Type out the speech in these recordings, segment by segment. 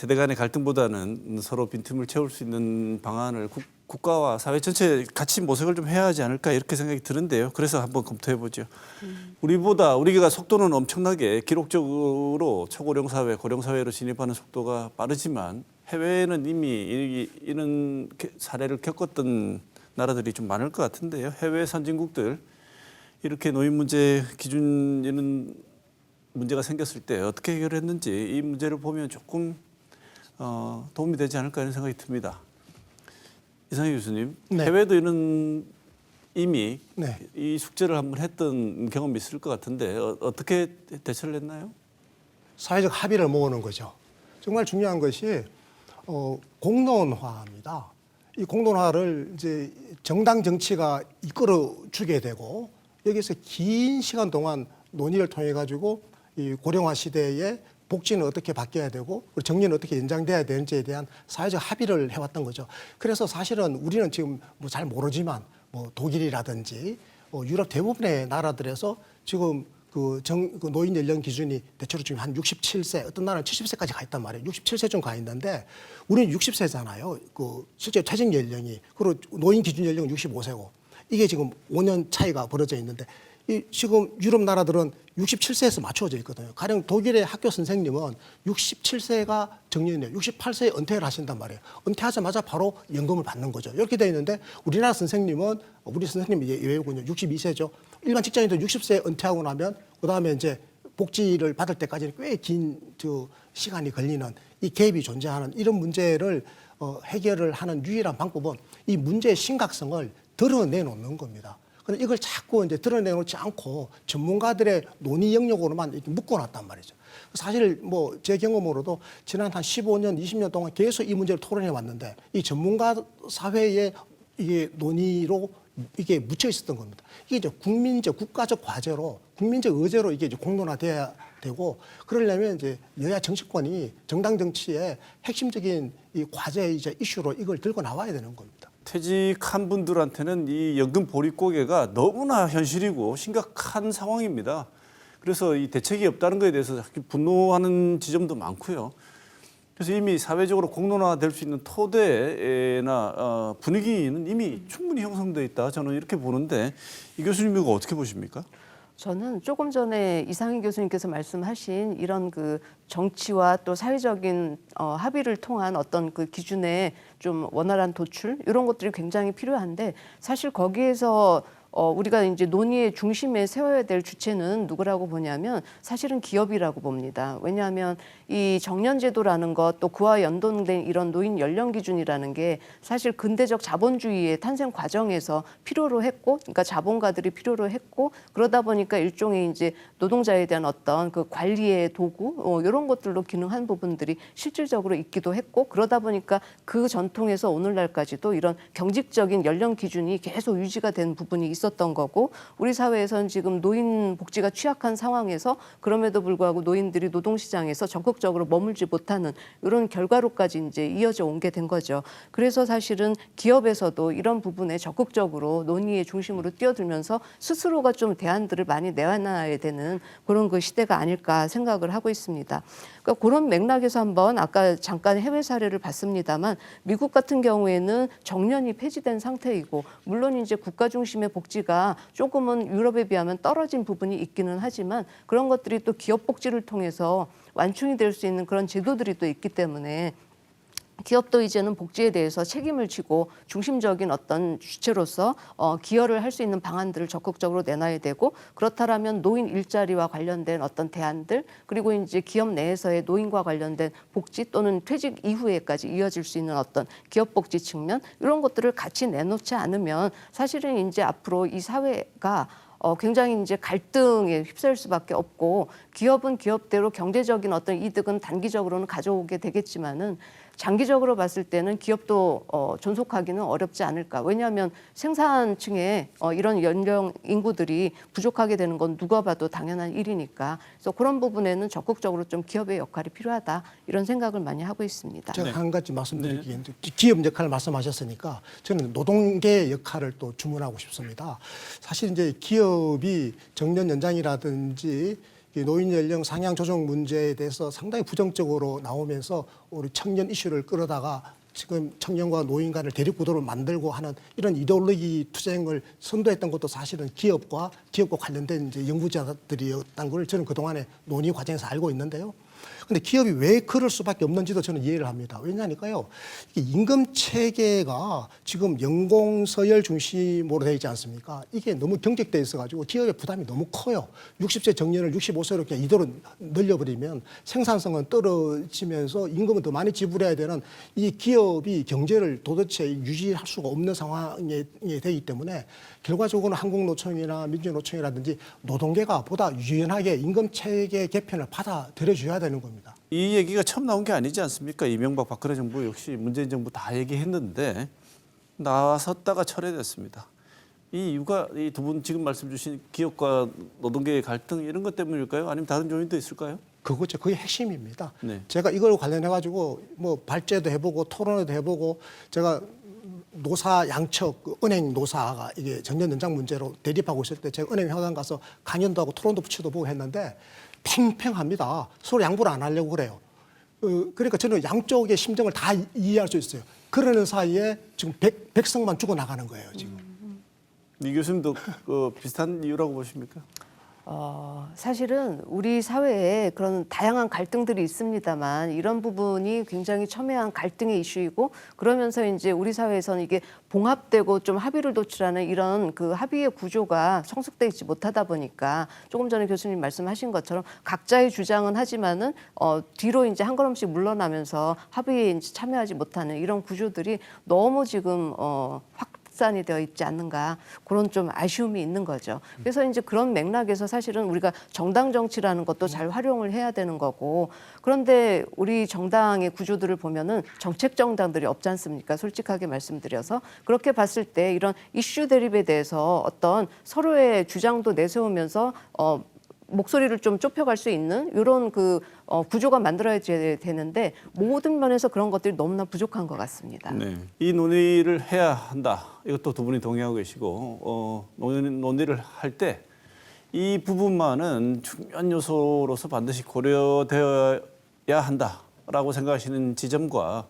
세대 간의 갈등보다는 서로 빈틈을 채울 수 있는 방안을 국가와 사회 전체 같이 모색을 좀 해야 하지 않을까 이렇게 생각이 드는데요. 그래서 한번 검토해 보죠. 우리가 속도는 엄청나게 기록적으로 초고령 사회, 고령 사회로 진입하는 속도가 빠르지만 해외에는 이미 이런 사례를 겪었던 나라들이 좀 많을 것 같은데요. 해외 선진국들 이렇게 노인 문제 기준 이런 문제가 생겼을 때 어떻게 해결했는지 이 문제를 보면 조금 도움이 되지 않을까 이런 생각이 듭니다. 이상희 교수님, 네. 해외도 이미 네. 이 숙제를 한번 했던 경험이 있을 것 같은데 어떻게 대처를 했나요? 사회적 합의를 모으는 거죠. 정말 중요한 것이 공론화입니다. 이 공론화를 이제 정당 정치가 이끌어 주게 되고 여기서 긴 시간 동안 논의를 통해 가지고 이 고령화 시대에 복지는 어떻게 바뀌어야 되고 정리는 어떻게 연장돼야 되는지에 대한 사회적 합의를 해왔던 거죠. 그래서 사실은 우리는 지금 뭐 잘 모르지만 뭐 독일이라든지 유럽 대부분의 나라들에서 지금 그 노인 연령 기준이 대체로 지금 한 67세, 어떤 나라는 70세까지 가 있단 말이에요. 67세쯤 가 있는데 우리는 60세잖아요. 그 실제 퇴직 연령이. 그리고 노인 기준 연령은 65세고 이게 지금 5년 차이가 벌어져 있는데 지금 유럽 나라들은 67세에서 맞춰져 있거든요. 가령 독일의 학교 선생님은 67세가 정년이에요. 68세에 은퇴를 하신단 말이에요. 은퇴하자마자 바로 연금을 받는 거죠. 이렇게 돼 있는데 우리 선생님이 예외군요. 62세죠. 일반 직장인도 60세에 은퇴하고 나면 그다음에 이제 복지를 받을 때까지는 꽤 긴 시간이 걸리는 이 갭이 존재하는 이런 문제를 해결을 하는 유일한 방법은 이 문제의 심각성을 드러내놓는 겁니다. 그런데 이걸 자꾸 이제 드러내놓지 않고 전문가들의 논의 영역으로만 이렇게 묶어놨단 말이죠. 사실 뭐 제 경험으로도 지난 한 15년, 20년 동안 계속 이 문제를 토론해 왔는데 이 전문가 사회의 이게 논의로 이게 묻혀 있었던 겁니다. 이게 이제 국민적, 국가적 과제로, 국민적 의제로 이게 이제 공론화돼야 되고 그러려면 이제 여야 정치권이 정당 정치의 핵심적인 이 과제이자 이슈로 이걸 들고 나와야 되는 겁니다. 퇴직한 분들한테는 이 연금 보릿고개가 너무나 현실이고 심각한 상황입니다. 그래서 이 대책이 없다는 것에 대해서 분노하는 지점도 많고요. 그래서 이미 사회적으로 공론화될 수 있는 토대나 분위기는 이미 충분히 형성돼 있다. 저는 이렇게 보는데 이 교수님 이거 어떻게 보십니까? 저는 조금 전에 이상희 교수님께서 말씀하신 이런 그 정치와 또 사회적인 합의를 통한 어떤 그 기준의 좀 원활한 도출 이런 것들이 굉장히 필요한데 사실 거기에서 우리가 이제 논의의 중심에 세워야 될 주체는 누구라고 보냐면 사실은 기업이라고 봅니다. 왜냐하면 이 정년제도라는 것 또 그와 연동된 이런 노인 연령 기준이라는 게 사실 근대적 자본주의의 탄생 과정에서 필요로 했고, 그러니까 자본가들이 필요로 했고 그러다 보니까 일종의 이제 노동자에 대한 어떤 그 관리의 도구 이런 것들로 기능한 부분들이 실질적으로 있기도 했고 그러다 보니까 그 전통에서 오늘날까지도 이런 경직적인 연령 기준이 계속 유지가 된 부분이 있었던 거고 우리 사회에서는 지금 노인 복지가 취약한 상황에서 그럼에도 불구하고 노인들이 노동시장에서 적극적으로 머물지 못하는 이런 결과로까지 이제 이어져 온 게 된 거죠. 그래서 사실은 기업에서도 이런 부분에 적극적으로 논의의 중심으로 뛰어들면서 스스로가 좀 대안들을 많이 내놔야 되는 그런 그 시대가 아닐까 생각을 하고 있습니다. 그러니까 그런 맥락에서 한번 아까 잠깐 해외 사례를 봤습니다만 미국 같은 경우에는 정년이 폐지된 상태이고 물론 이제 국가 중심의 복지가 조금은 유럽에 비하면 떨어진 부분이 있기는 하지만 그런 것들이 또 기업 복지를 통해서 완충이 될 수 있는 그런 제도들이 또 있기 때문에 기업도 이제는 복지에 대해서 책임을 지고 중심적인 어떤 주체로서 기여를 할 수 있는 방안들을 적극적으로 내놔야 되고 그렇다면 노인 일자리와 관련된 어떤 대안들 그리고 이제 기업 내에서의 노인과 관련된 복지 또는 퇴직 이후에까지 이어질 수 있는 어떤 기업 복지 측면 이런 것들을 같이 내놓지 않으면 사실은 이제 앞으로 이 사회가 굉장히 이제 갈등에 휩싸일 수밖에 없고 기업은 기업대로 경제적인 어떤 이득은 단기적으로는 가져오게 되겠지만은 장기적으로 봤을 때는 기업도 존속하기는 어렵지 않을까. 왜냐하면 생산층에 이런 연령 인구들이 부족하게 되는 건 누가 봐도 당연한 일이니까. 그래서 그런 부분에는 적극적으로 좀 기업의 역할이 필요하다. 이런 생각을 많이 하고 있습니다. 제가 한 가지 말씀드리기에는 기업 역할을 말씀하셨으니까 저는 노동계의 역할을 또 주문하고 싶습니다. 사실 이제 기업이 정년 연장이라든지 이 노인 연령 상향 조정 문제에 대해서 상당히 부정적으로 나오면서 우리 청년 이슈를 끌어다가 지금 청년과 노인 간을 대립구도를 만들고 하는 이런 이데올로기 투쟁을 선도했던 것도 사실은 기업과 관련된 이제 연구자들이었다는 걸 저는 그동안에 논의 과정에서 알고 있는데요. 근데 기업이 왜 그럴 수밖에 없는지도 저는 이해를 합니다. 왜냐니까요. 이게 임금 체계가 지금 연공 서열 중심으로 되어 있지 않습니까? 이게 너무 경직돼 있어가지고 기업의 부담이 너무 커요. 60세 정년을 65세로 그냥 이대로 늘려버리면 생산성은 떨어지면서 임금은 더 많이 지불해야 되는 이 기업이 경제를 도대체 유지할 수가 없는 상황에 되기 때문에 결과적으로는 한국노총이나 민주노총이라든지 노동계가 보다 유연하게 임금 체계 개편을 받아들여줘야 되는 겁니다. 이 얘기가 처음 나온 게 아니지 않습니까? 이명박 박근혜 정부 역시 문재인 정부 다 얘기했는데 나섰다가 철회됐습니다. 이 이유가 이 두 분 지금 말씀 주신 기업과 노동계의 갈등 이런 것 때문일까요? 아니면 다른 요인도 있을까요? 그거죠. 그게 핵심입니다. 네. 제가 이걸 관련해 가지고 뭐 발제도 해보고 토론도 해보고 제가 노사 양측 그 은행 노사가 이게 정년 연장 문제로 대립하고 있을 때 제가 은행 회관 가서 강연도 하고 토론도 붙여도 보고 했는데 팽팽합니다. 서로 양보를 안 하려고 그래요. 그러니까 저는 양쪽의 심정을 다 이해할 수 있어요. 그러는 사이에 지금 백성만 죽어나가는 거예요. 지금. 이 교수님도 비슷한 이유라고 보십니까? 사실은 우리 사회에 그런 다양한 갈등들이 있습니다만 이런 부분이 굉장히 첨예한 갈등의 이슈이고 그러면서 이제 우리 사회에서는 이게 봉합되고 좀 합의를 도출하는 이런 그 합의의 구조가 성숙되지 못하다 보니까 조금 전에 교수님 말씀하신 것처럼 각자의 주장은 하지만은 뒤로 이제 한 걸음씩 물러나면서 합의에 이제 참여하지 못하는 이런 구조들이 너무 지금 확산이 되어 있지 않는가 그런 좀 아쉬움이 있는 거죠. 그래서 이제 그런 맥락에서 사실은 우리가 정당 정치라는 것도 잘 활용을 해야 되는 거고 그런데 우리 정당의 구조들을 보면은 정책 정당들이 없지 않습니까? 솔직하게 말씀드려서 그렇게 봤을 때 이런 이슈 대립에 대해서 어떤 서로의 주장도 내세우면서 목소리를 좀 좁혀갈 수 있는 이런 구조가 만들어져야 되는데 모든 면에서 그런 것들이 너무나 부족한 것 같습니다. 네. 이 논의를 해야 한다. 이것도 두 분이 동의하고 계시고 논의를 할 때 이 부분만은 중요한 요소로서 반드시 고려되어야 한다라고 생각하시는 지점과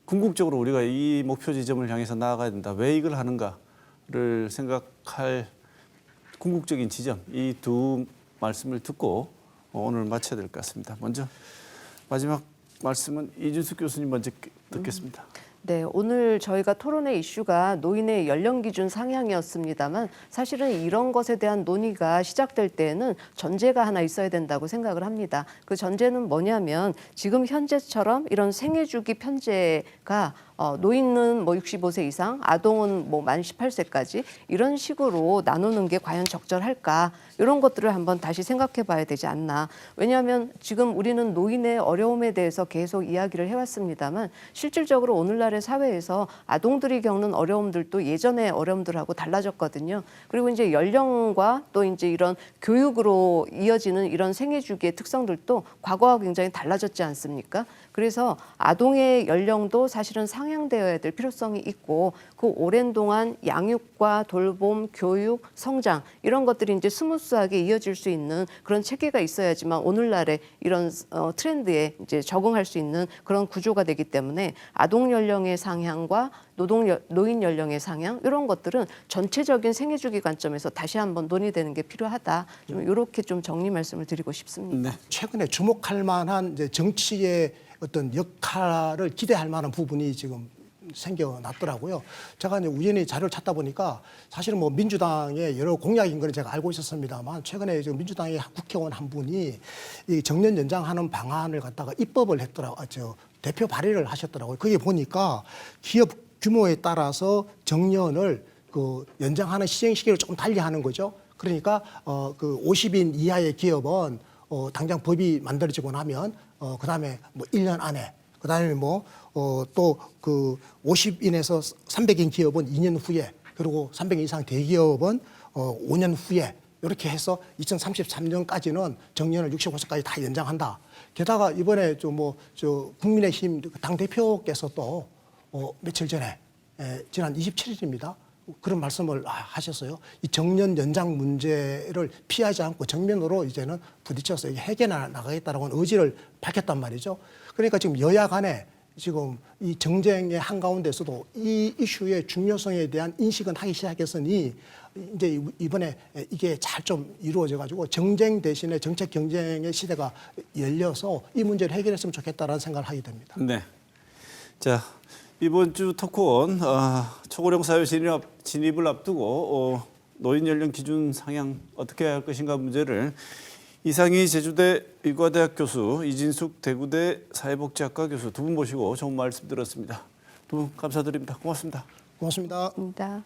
궁극적으로 우리가 이 목표 지점을 향해서 나아가야 된다. 왜 이걸 하는가를 생각할 궁극적인 지점 이 두 말씀을 듣고 오늘 마쳐야 될 것 같습니다. 먼저 마지막 말씀은 이준숙 교수님 먼저 듣겠습니다. 네, 오늘 저희가 토론의 이슈가 노인의 연령 기준 상향이었습니다만 사실은 이런 것에 대한 논의가 시작될 때에는 전제가 하나 있어야 된다고 생각을 합니다. 그 전제는 뭐냐면 지금 현재처럼 이런 생애주기 편제가 노인은 뭐 65세 이상, 아동은 뭐 만 18세까지 이런 식으로 나누는 게 과연 적절할까? 이런 것들을 한번 다시 생각해 봐야 되지 않나. 왜냐하면 지금 우리는 노인의 어려움에 대해서 계속 이야기를 해왔습니다만 실질적으로 오늘날의 사회에서 아동들이 겪는 어려움들도 예전의 어려움들하고 달라졌거든요. 그리고 이제 연령과 또 이제 이런 교육으로 이어지는 이런 생애주기의 특성들도 과거와 굉장히 달라졌지 않습니까? 그래서 아동의 연령도 사실은 상향되어야 될 필요성이 있고 그 오랜 동안 양육과 돌봄, 교육, 성장 이런 것들이 이제 스무스하게 이어질 수 있는 그런 체계가 있어야지만 오늘날의 이런 트렌드에 이제 적응할 수 있는 그런 구조가 되기 때문에 아동 연령의 상향과 노인 연령의 상향 이런 것들은 전체적인 생애주기 관점에서 다시 한번 논의되는 게 필요하다. 좀 이렇게 좀 정리 말씀을 드리고 싶습니다. 네. 최근에 주목할 만한 이제 정치의 어떤 역할을 기대할 만한 부분이 지금 생겨났더라고요. 제가 이제 우연히 자료를 찾다 보니까 사실은 뭐 민주당의 여러 공약인 건 제가 알고 있었습니다만 최근에 지금 민주당의 국회의원 한 분이 이 정년 연장하는 방안을 갖다가 입법을 했더라고요. 대표 발의를 하셨더라고요. 거기 보니까 기업 규모에 따라서 정년을 연장하는 시행 시기를 조금 달리하는 거죠. 그러니까 그 50인 이하의 기업은 당장 법이 만들어지고 나면 그다음에 뭐 1년 안에 그다음에 뭐 또 그 50인에서 300인 기업은 2년 후에 그리고 300인 이상 대기업은 5년 후에 이렇게 해서 2033년까지는 정년을 65세까지 다 연장한다. 게다가 이번에 저 국민의힘 당 대표께서 또 며칠 전에 지난 27일입니다. 그런 말씀을 하셨어요. 이 정년 연장 문제를 피하지 않고 정면으로 이제는 부딪혀서 해결해 나가겠다라고 하는 의지를 밝혔단 말이죠. 그러니까 지금 여야 간에 지금 이 정쟁의 한가운데서도 이 이슈의 중요성에 대한 인식은 하기 시작했으니 이제 이번에 이게 잘 좀 이루어져 가지고 정쟁 대신에 정책 경쟁의 시대가 열려서 이 문제를 해결했으면 좋겠다라는 생각을 하게 됩니다. 네. 자, 이번 주 토크온 초고령 사회 진입을 앞두고 노인 연령 기준 상향 어떻게 해야 할 것인가 문제를 이상희 제주대 의과대학 교수, 이진숙 대구대 사회복지학과 교수 두 분 모시고 좋은 말씀 들었습니다. 두 분 감사드립니다. 고맙습니다. 고맙습니다. 입니다.